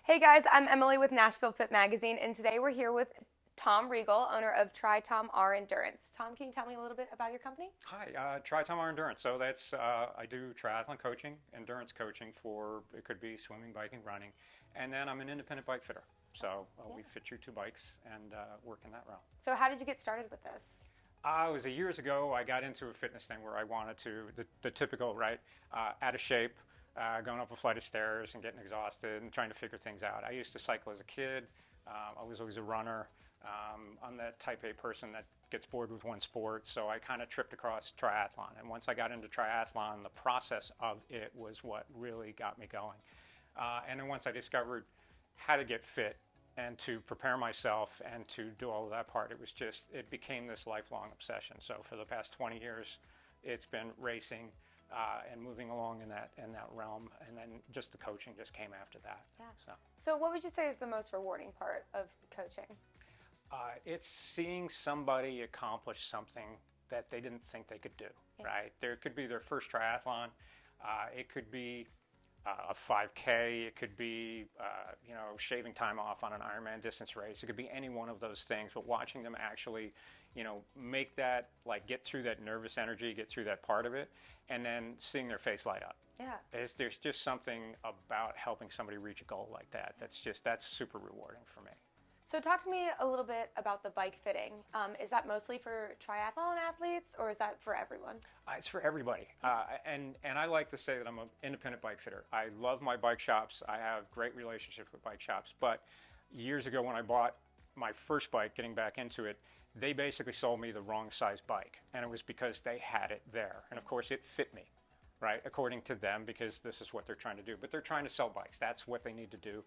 Hey guys, I'm Emily with Nashville Fit Magazine, and today we're here with Tom Regal, owner of TriTomR Endurance. Tom, can you tell me a little bit about your company? Hi, TriTomR Endurance. So that's I do triathlon coaching, endurance coaching for it could be swimming, biking, running, and then I'm an independent bike fitter. So Yeah. we fit you two bikes and work in that realm. So how did you get started with this? It was years ago. I got into a fitness thing where I wanted to the typical right, out of shape, going up a flight of stairs and getting exhausted and trying to figure things out. I used to cycle as a kid. I was always a runner. I'm that type A person that gets bored with one sport, so I kind of tripped across triathlon. And once I got into triathlon, the process of it was what really got me going. And then once I discovered how to get fit and to prepare myself and to do all of that part, it became this lifelong obsession. So for the past 20 years, it's been racing and moving along in that realm, and then just the coaching just came after that. Yeah. So. So what would you say is the most rewarding part of coaching? It's seeing somebody accomplish something that they didn't think they could do, Yeah. right? There could be their first triathlon. It could be a 5K. It could be, shaving time off on an Ironman distance race. It could be any one of those things, but watching them actually, make that, like get through that nervous energy, get through that part of it, and then seeing their face light up. Yeah. There's just something about helping somebody reach a goal like that. That's super rewarding for me. So talk to me a little bit about the bike fitting. Is that mostly for triathlon athletes, or is that for everyone? It's for everybody, and I like to say that I'm an independent bike fitter. I love my bike shops. I have great relationships with bike shops. But years ago, when I bought my first bike, getting back into it, they basically sold me the wrong size bike, and it was because they had it there, and of course it fit me, right, according to them, because this is what they're trying to do. But they're trying to sell bikes. That's what they need to do.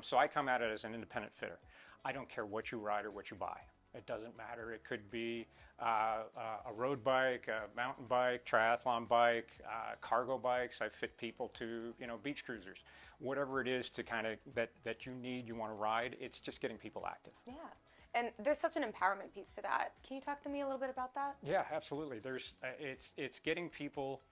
So I come at it as an independent fitter. I don't care what you ride or what you buy. It doesn't matter. It could be a road bike, a mountain bike, triathlon bike, cargo bikes. I fit people to beach cruisers, whatever it is to kind of that you need, you want to ride. It's just getting people active. Yeah. And there's such an empowerment piece to that. Can you talk to me a little bit about that? Yeah, absolutely. It's getting people.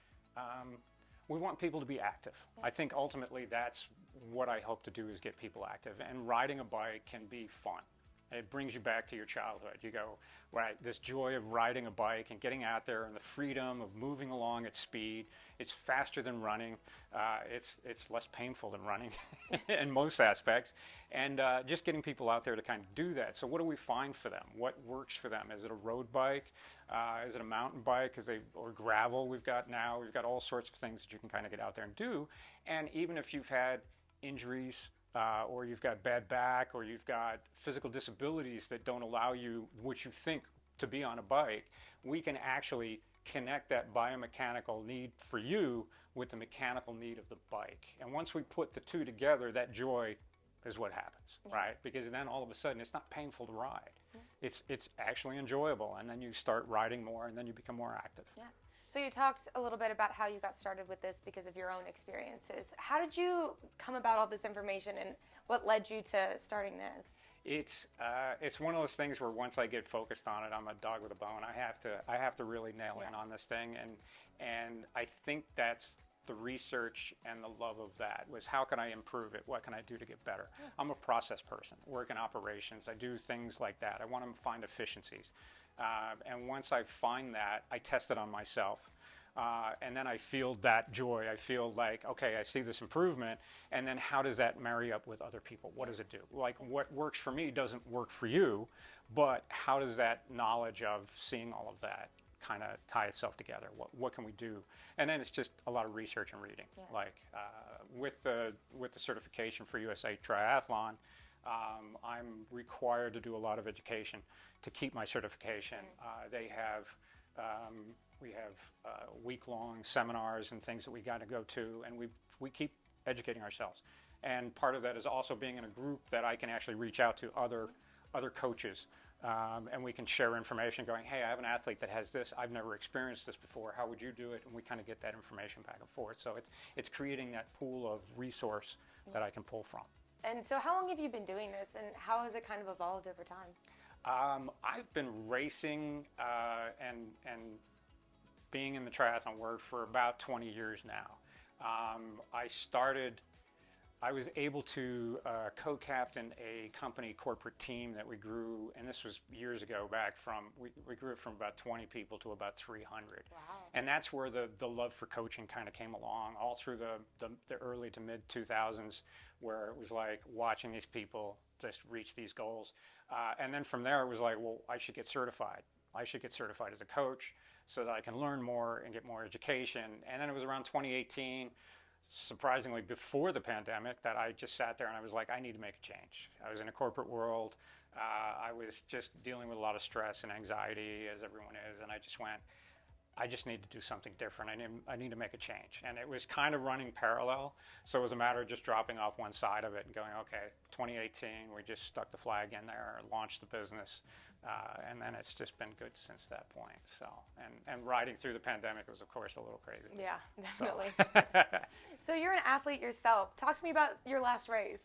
We want people to be active. I think ultimately that's what I hope to do, is get people active. And riding a bike can be fun. It brings you back to your childhood. You go, right, this joy of riding a bike and getting out there and the freedom of moving along at speed. It's faster than running. It's less painful than running in most aspects. And just getting people out there to kind of do that. So what do we find for them? What works for them? Is it a road bike? Is it a mountain bike? Or gravel? We've got all sorts of things that you can kind of get out there and do. And even if you've had injuries, or you've got bad back, or you've got physical disabilities that don't allow you what you think to be on a bike, we can actually connect that biomechanical need for you with the mechanical need of the bike. And once we put the two together, that joy is what happens, right? Because then all of a sudden it's not painful to ride. It's actually enjoyable, and then you start riding more, and then you become more active. Yeah. So you talked a little bit about how you got started with this because of your own experiences. How did you come about all this information, and what led you to starting this? It's one of those things where once I get focused on it, I'm a dog with a bone. I have to really nail in on this thing, and I think that's the research and the love of that was, how can I improve it? What can I do to get better? Yeah. I'm a process person, work in operations. I do things like that. I want to find efficiencies. And once I find that, I test it on myself. And then I feel that joy. I feel like, okay, I see this improvement. And then how does that marry up with other people? What does it do? Like, what works for me doesn't work for you, but how does that knowledge of seeing all of that kind of tie itself together? What can we do? And then it's just a lot of research and reading. Yeah. Like with the certification for USA Triathlon, I'm required to do a lot of education to keep my certification. We have week-long seminars and things that we got to go to, and we keep educating ourselves. And part of that is also being in a group that I can actually reach out to other coaches, and we can share information going, hey, I have an athlete that has this. I've never experienced this before. How would you do it? And we kind of get that information back and forth. So it's creating that pool of resource that I can pull from. And so how long have you been doing this, and how has it kind of evolved over time? I've been racing and being in the triathlon world for about 20 years now. I started I was able to co-captain a company corporate team that we grew, and this was years ago back from, we grew it from about 20 people to about 300. Wow. And that's where the love for coaching kind of came along, all through the early to mid 2000s, where it was like watching these people just reach these goals. And then from there, it was like, well, I should get certified. I should get certified as a coach so that I can learn more and get more education. And then it was around 2018, surprisingly before the pandemic, that I just sat there and I was like, I need to make a change. I was in a corporate world. I was just dealing with a lot of stress and anxiety, as everyone is, and I just went, I just need to do something different. I need to make a change. And it was kind of running parallel, so it was a matter of just dropping off one side of it and going, okay, 2018, we just stuck the flag in there, launched the business, and then it's just been good since that point. So, and riding through the pandemic was, of course, a little crazy. Yeah, definitely. So, So you're an athlete yourself. Talk to me about your last race.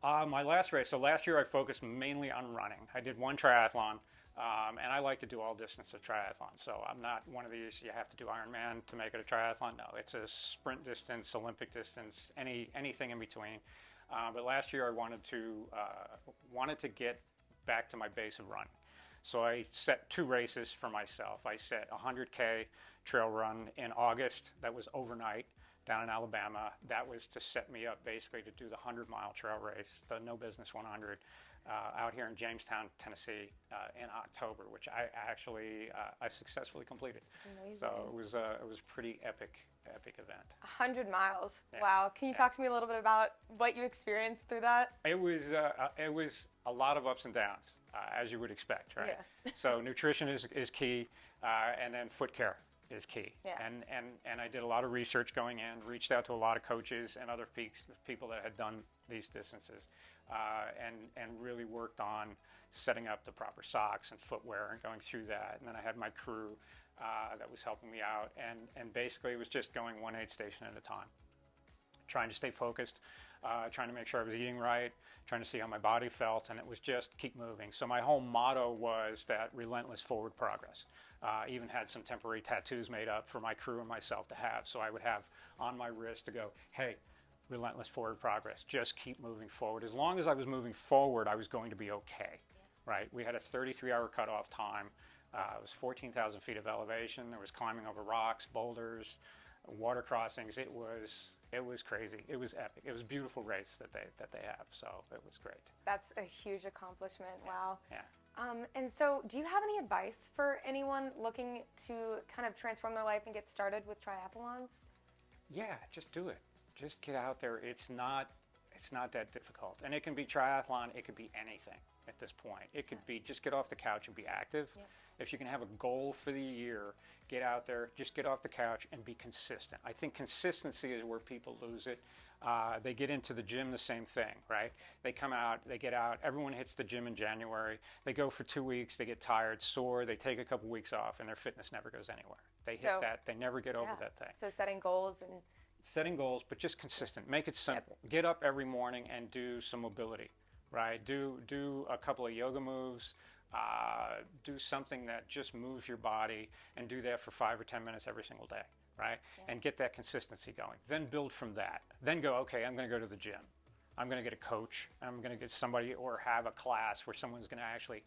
my last race, so last year I focused mainly on running. I did one triathlon, and I like to do all distance of triathlon. So I'm not one of these, you have to do Ironman to make it a triathlon. No, it's a sprint distance, Olympic distance, anything in between. But last year I wanted to get back to my base of running. So I set 2 races for myself. I set a 100K trail run in August that was overnight down in Alabama. That was to set me up basically to do the 100-mile trail race, the No Business 100, out here in Jamestown, Tennessee, in October, which I actually I successfully completed. Amazing. So it was a pretty epic event. 100 miles. Yeah. Wow. Can you talk to me a little bit about what you experienced through that? It was a lot of ups and downs, as you would expect, right? Yeah. So nutrition is key, and then foot care is key. Yeah. And I did a lot of research going in, reached out to a lot of coaches and other people that had done these distances, and really worked on setting up the proper socks and footwear and going through that. And then I had my crew that was helping me out, and basically it was just going one aid station at a time, trying to stay focused, trying to make sure I was eating right, trying to see how my body felt, and it was just keep moving. So my whole motto was that relentless forward progress. Even had some temporary tattoos made up for my crew and myself to have. So I would have on my wrist to go, hey, relentless forward progress, just keep moving forward. As long as I was moving forward, I was going to be okay, right? We had a 33-hour cutoff time. It was 14,000 feet of elevation. There was climbing over rocks, boulders, water crossings. It was crazy. It was epic. It was a beautiful race that they have. So it was great. That's a huge accomplishment. Wow. Yeah. And so do you have any advice for anyone looking to kind of transform their life and get started with triathlons? Yeah, just do it. Just get out there. It's not that difficult. And it can be triathlon. It could be anything at this point. It could be just get off the couch and be active. Yeah. If you can have a goal for the year, get out there, just get off the couch and be consistent. I think consistency is where people lose it. They get into the gym, the same thing, right? They come out, they get out, everyone hits the gym in January. They go for 2 weeks, they get tired, sore, they take a couple weeks off, and their fitness never goes anywhere. They hit that, they never get over that thing. So setting goals and... Setting goals, but just consistent. Make it simple. Yep. Get up every morning and do some mobility, right? Do a couple of yoga moves. Do something that just moves your body, and do that for 5 or 10 minutes every single day, right? Yeah. And get that consistency going. Then build from that. Then go, okay, I'm going to go to the gym. I'm going to get a coach. I'm going to get somebody or have a class where someone's going to actually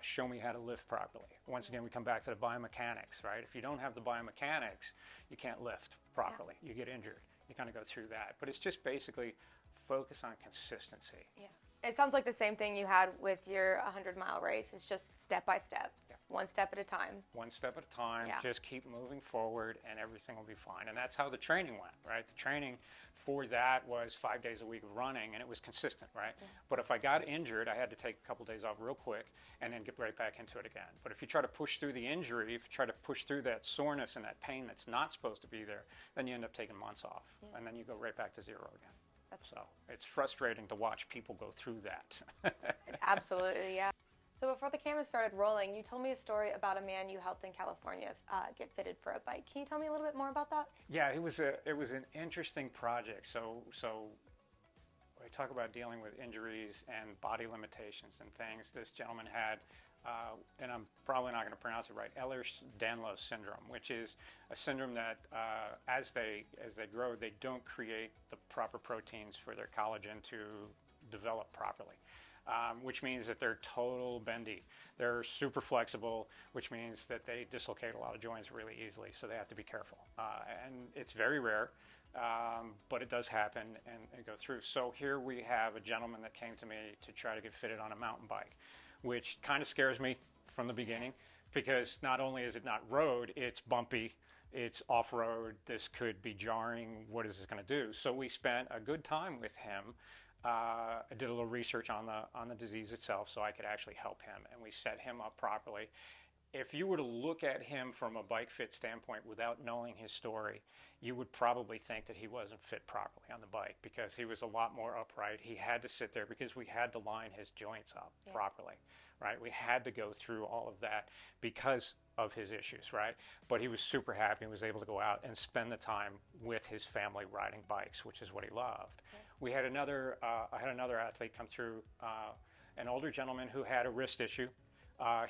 show me how to lift properly. Once again, we come back to the biomechanics, right? If you don't have the biomechanics, you can't lift properly. Yeah. You get injured. You kind of go through that. But it's just basically focus on consistency. Yeah. It sounds like the same thing you had with your 100-mile race. It's just step by step, one step at a time. One step at a time. Yeah. Just keep moving forward, and everything will be fine. And that's how the training went, right? The training for that was 5 days a week of running, and it was consistent, right? Yeah. But if I got injured, I had to take a couple days off real quick and then get right back into it again. But if you try to push through the injury, if you try to push through that soreness and that pain that's not supposed to be there, then you end up taking months off, and then you go right back to zero again. So it's frustrating to watch people go through that. Absolutely, yeah. So before the camera started rolling, you told me a story about a man you helped in California get fitted for a bike. Can you tell me a little bit more about that? Yeah, it was an interesting project. So I talk about dealing with injuries and body limitations and things. This gentleman had and I'm probably not going to pronounce it right, Ehlers-Danlos syndrome, which is a syndrome that as they grow, they don't create the proper proteins for their collagen to develop properly. Which means that they're total bendy. They're super flexible, which means that they dislocate a lot of joints really easily, so they have to be careful. And it's very rare, but it does happen and go through. So here we have a gentleman that came to me to try to get fitted on a mountain bike, which kind of scares me from the beginning, because not only is it not road, it's bumpy, it's off-road, this could be jarring, what is this going to do? So we spent a good time with him. I did a little research on the disease itself so I could actually help him, and we set him up properly. If you were to look at him from a bike fit standpoint without knowing his story, you would probably think that he wasn't fit properly on the bike, because he was a lot more upright. He had to sit there because we had to line his joints up properly, right? We had to go through all of that because of his issues, right? But he was super happy and was able to go out and spend the time with his family riding bikes, which is what he loved. We had another, I had another athlete come through, an older gentleman who had a wrist issue.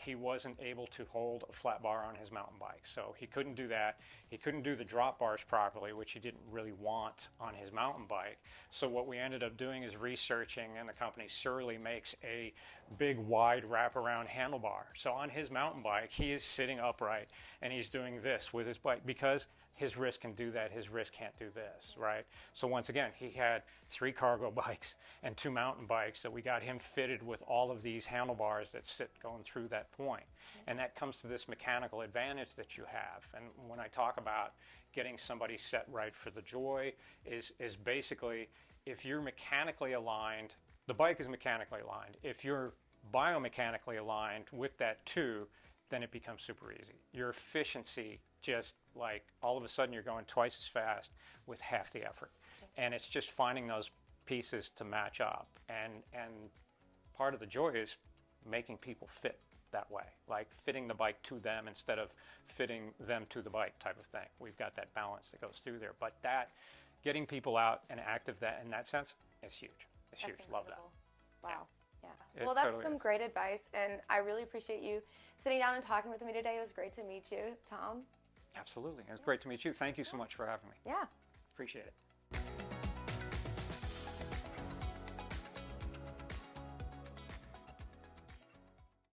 He wasn't able to hold a flat bar on his mountain bike, so he couldn't do that. He couldn't do the drop bars properly, which he didn't really want on his mountain bike. So what we ended up doing is researching, and the company Surly makes a big wide wraparound handlebar. So on his mountain bike, he is sitting upright and he's doing this with his bike, because his wrist can do that, his wrist can't do this, right? So once again, he had 3 cargo bikes and 2 mountain bikes that we got him fitted with all of these handlebars that sit going through that point. And that comes to this mechanical advantage that you have. And when I talk about getting somebody set right for the joy, is basically, if you're mechanically aligned, the bike is mechanically aligned. If you're biomechanically aligned with that too, then it becomes super easy. Your efficiency, just like all of a sudden you're going twice as fast with half the effort. And it's just finding those pieces to match up. And part of the joy is making people fit that way, like fitting the bike to them instead of fitting them to the bike type of thing. We've got that balance that goes through there. But that, getting people out and active that in that sense is huge. It's huge. Love that. Wow. Yeah. Well, that's totally some great advice, and I really appreciate you sitting down and talking with me today. It was great to meet you, Tom. Absolutely. It was great to meet you. Thank you so much for having me. Yeah. Appreciate it.